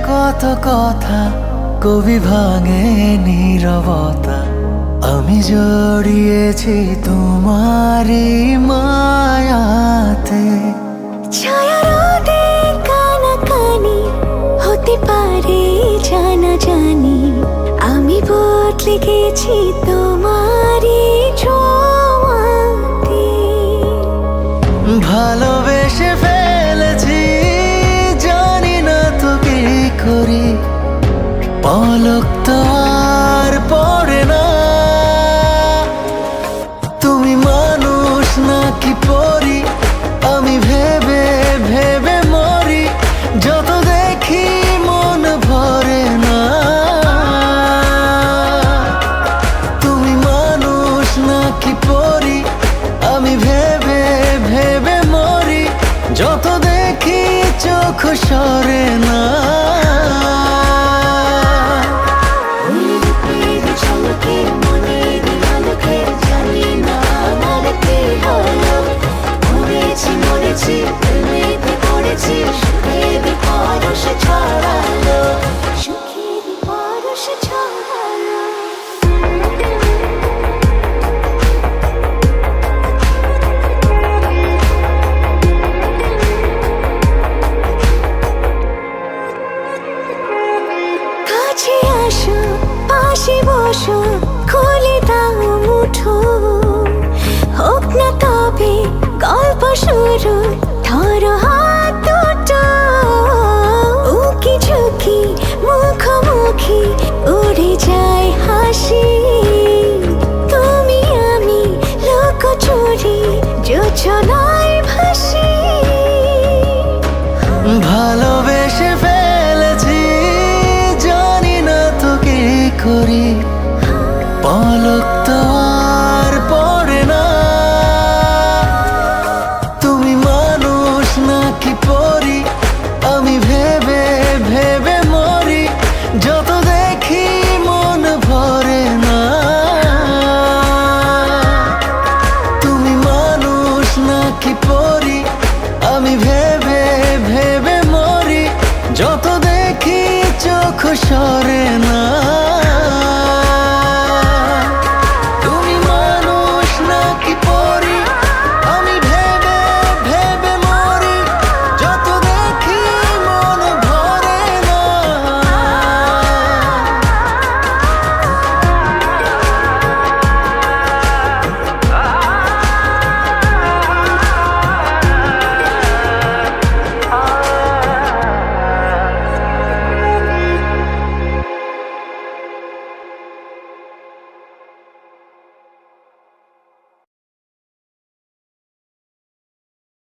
কত কথা কবি ভাঙে নীরবতা, আমি জড়িয়েছি তোমারই মায়াতে। ছায়া রোদে কানাকানি হতে পারে জানা জানি, আমি বদলে গেছি তোমারই ছোঁয়াতে। ভালোবেসে ফেলেছি, জানি না তো কি করি, পলক তো আর পড়ে না। তুমি মানুষ নাকি পরি, আমি ভেবে ভেবে মরি, যত দেখি মন ভরে না। তুমি মানুষ নাকি পরি, আমি ভেবে ভেবে মরি, যত দেখি চোখ সরে না। কাছে আসো, পাশে বসো, খুলে দাও মুঠো, হোক না তবে গল্প শুরু, ধরো হাত দুটো। উকি ঝুঁকি মুখোমুখি উড়ে যায় হাসি, তুমি আমি লুকোচুরি যোজনায় ভাসি। ভালোবেসে ফেলেছি, জানি না তো কি করি, পলক তো আর পড়ে না। তুমি মানুষ নাকি পরি, আমি ভেবে ভেবে মরি, যত দেখি মন ভরে না। তুমি মানুষ নাকি পরি, আমি ভেবে ভেবে মরি, যত দেখি চোখ সরে না।